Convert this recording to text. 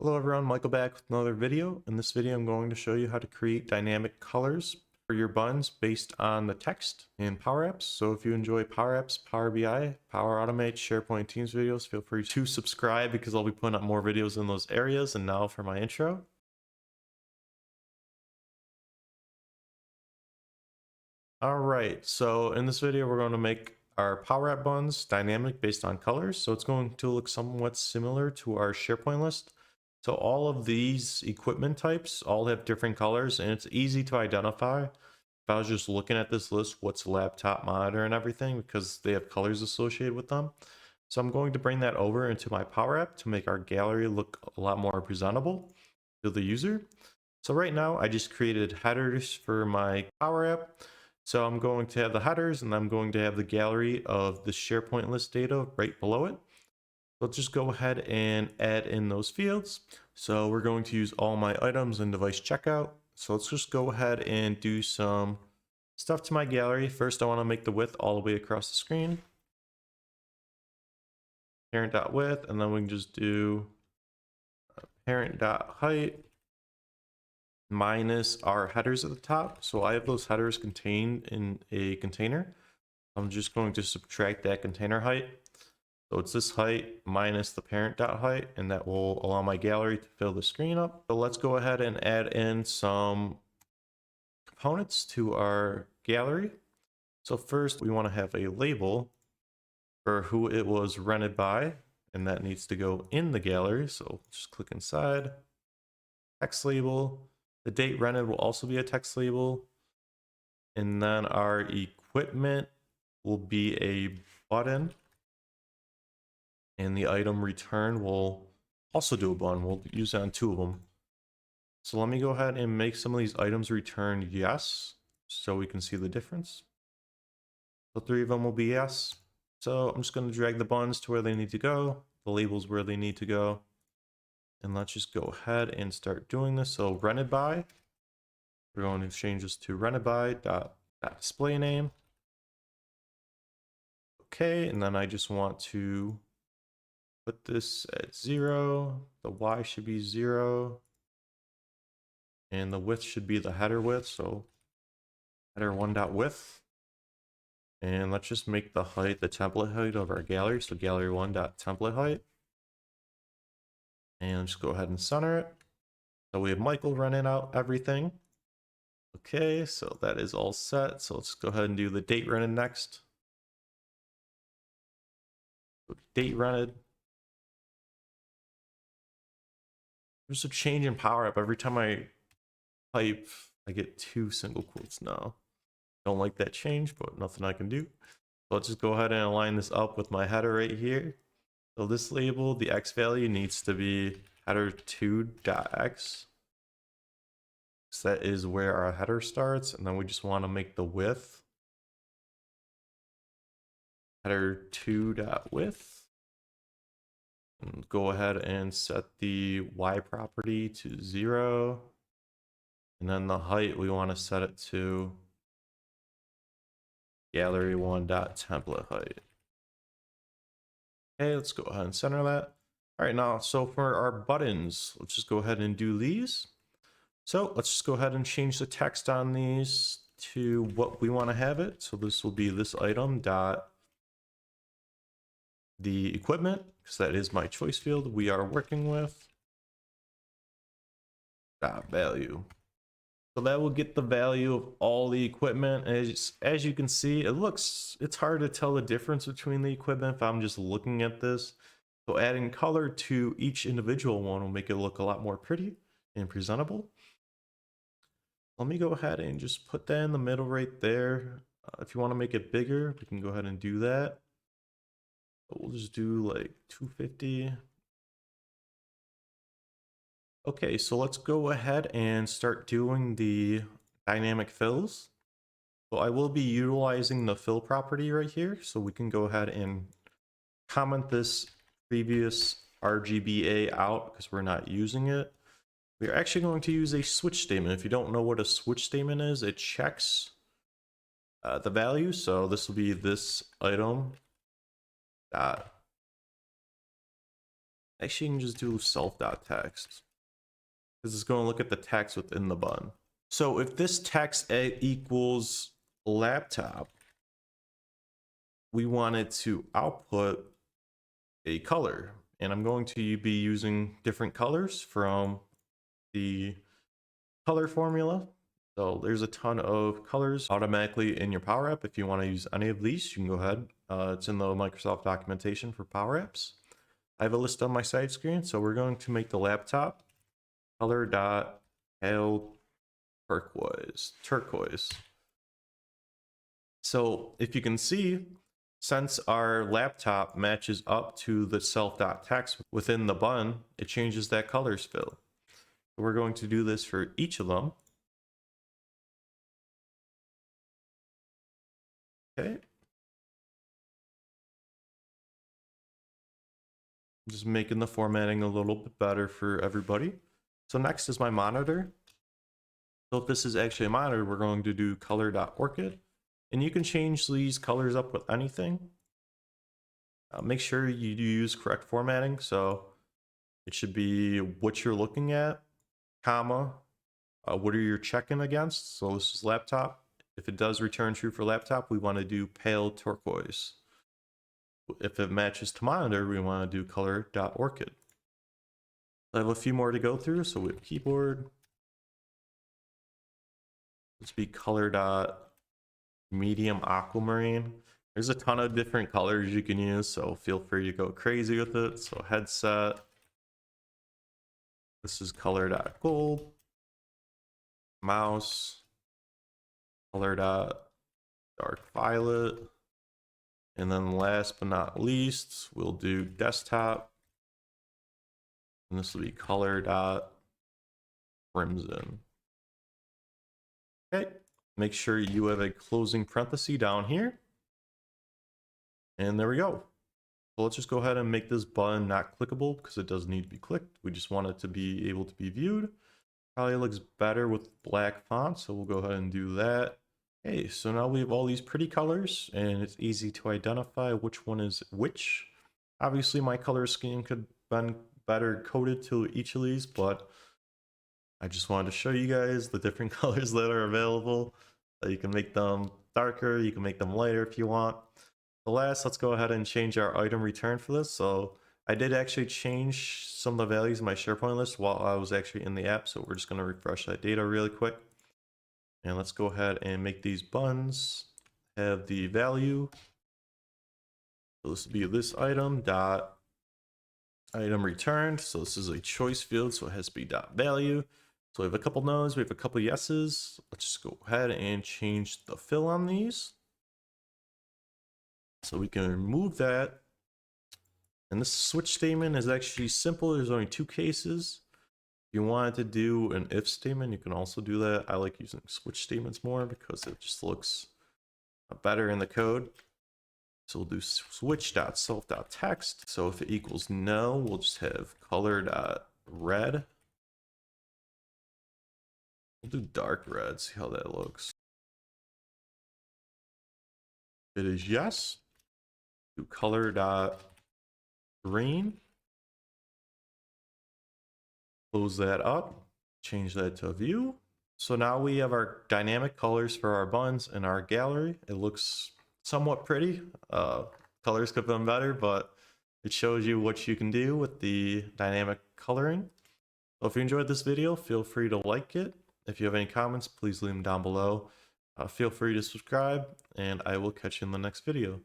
Hello everyone, Michael back with another video. In this video I'm going to show you how to create dynamic colors for your buttons based on the text in Power Apps. So if you enjoy Power Apps, Power BI, Power Automate, SharePoint Teams videos, feel free to subscribe because I'll be putting up more videos in those areas. And now for my intro. Alright, so in this video we're going to make our Power App buttons dynamic based on colors. So it's going to look somewhat similar to our SharePoint list. So all of these equipment types all have different colors and it's easy to identify. If I was just looking at this list, what's laptop, monitor, and everything, because they have colors associated with them. So I'm going to bring that over into my Power App to make our gallery look a lot more presentable to the user. So right now I just created headers for my Power App. So I'm going to have the headers and I'm going to have the gallery of the SharePoint list data right below it. Let's just go ahead and add in those fields. So we're going to use all my items and device checkout. So let's just go ahead and do some stuff to my gallery. First, I want to make the width all the way across the screen. Parent.width, and then we can just do parent.height minus our headers at the top. So I have those headers contained in a container. I'm just going to subtract that container height. So it's this height minus the parent.height, and that will allow my gallery to fill the screen up. So let's go ahead and add in some components to our gallery. So first we want to have a label for who it was rented by, and that needs to go in the gallery. So just click inside, text label. The date rented will also be a text label. And then our equipment will be a button. And the item return will also do a button. We'll use that on two of them. So let me go ahead and make some of these items return yes, so we can see the difference. So three of them will be yes. So I'm just going to drag the buttons to where they need to go, the labels where they need to go. And let's just go ahead and start doing this. So rented by, we're going to change this to rented by dot display name. Okay, and then I just want to put this at 0. The Y should be 0. And the width should be the header width. So header 1.width. And let's just make the height the template height of our gallery. So gallery 1.template height. And just go ahead and center it. So we have Michael running out everything. Okay, so that is all set. So let's go ahead and do the date rented next. So date rented. There's a change in Power App. Every time I type, I get 2 single quotes now. Don't like that change, but nothing I can do. So let's just go ahead and align this up with my header right here. So this label, the X value needs to be header2.x. So that is where our header starts. And then we just want to make the width header2.width. And go ahead and set the Y property to 0. And then the height, we want to set it to gallery 1.template height. Okay, let's go ahead and center that. All right, now, so for our buttons, let's just go ahead and do these. So let's just go ahead and change the text on these to what we want to have it. So this will be this item dot the equipment, because that is my choice field we are working with, dot value. So that will get the value of all the equipment. As you can see, it's hard to tell the difference between the equipment if I'm just looking at this. So adding color to each individual one will make it look a lot more pretty and presentable. Let me go ahead and just put that in the middle right there. If you want to make it bigger, we can go ahead and do that. But we'll just do like 250. Okay, so let's go ahead and start doing the dynamic fills. So I will be utilizing the fill property right here. So we can go ahead and comment this previous RGBA out because we're not using it. We're actually going to use a switch statement. If you don't know what a switch statement is, it checks the value. So this will be this item dot Actually, you can just do self.text. This is going to look at the text within the button. So if this text equals laptop, we want it to output a color. And I'm going to be using different colors from the color formula. So there's a ton of colors automatically in your Power App. If you want to use any of these, you can go ahead. It's in the Microsoft documentation for Power Apps. I have a list on my side screen. So we're going to make the laptop color dot pale turquoise. So if you can see, since our laptop matches up to the self.text within the button, it changes that colors fill. We're going to do this for each of them. Okay. Just making the formatting a little bit better for everybody. So next is my monitor. So if this is actually a monitor, we're going to do color.orchid. And you can change these colors up with anything. Make sure you use correct formatting. So it should be what you're looking at, comma, what are you checking against? So this is laptop. If it does return true for laptop, we want to do pale turquoise. If it matches to monitor, we want to do color.orchid. I have a few more to go through. So we have keyboard. Let's be color.medium aquamarine. There's a ton of different colors you can use, so feel free to go crazy with it. So headset. This is color.gold. Mouse. Color.dark violet. And then last but not least, we'll do desktop. And this will be color.crimson. Okay, make sure you have a closing parenthesis down here. And there we go. So let's just go ahead and make this button not clickable because it doesn't need to be clicked. We just want it to be able to be viewed. Probably looks better with black font, so we'll go ahead and do that. Okay, so now we have all these pretty colors and it's easy to identify which one is which. Obviously my color scheme could have been better coded to each of these, but I just wanted to show you guys the different colors that are available. You can make them darker, you can make them lighter if you want. So last, let's go ahead and change our item return for this. So I did actually change some of the values in my SharePoint list while I was actually in the app. So we're just going to refresh that data really quick. And let's go ahead and make these buttons have the value. So this will be this item dot item returned. So this is a choice field, so it has to be dot value. So we have a couple no's, we have a couple yeses. Let's just go ahead and change the fill on these. So we can remove that. And this switch statement is actually simple. There's only two cases. If you wanted to do an if statement, you can also do that. I like using switch statements more because it just looks better in the code. So we'll do switch.self.text. So if it equals no, we'll just have color.red. We'll do dark red, see how that looks. If it is yes, do color.green. Close that up, change that to view. So now we have our dynamic colors for our buttons in our gallery. It looks somewhat pretty. Colors could have been better, but it shows you what you can do with the dynamic coloring. So if you enjoyed this video, feel free to like it. If you have any comments, please leave them down below. Feel free to subscribe, and I will catch you in the next video.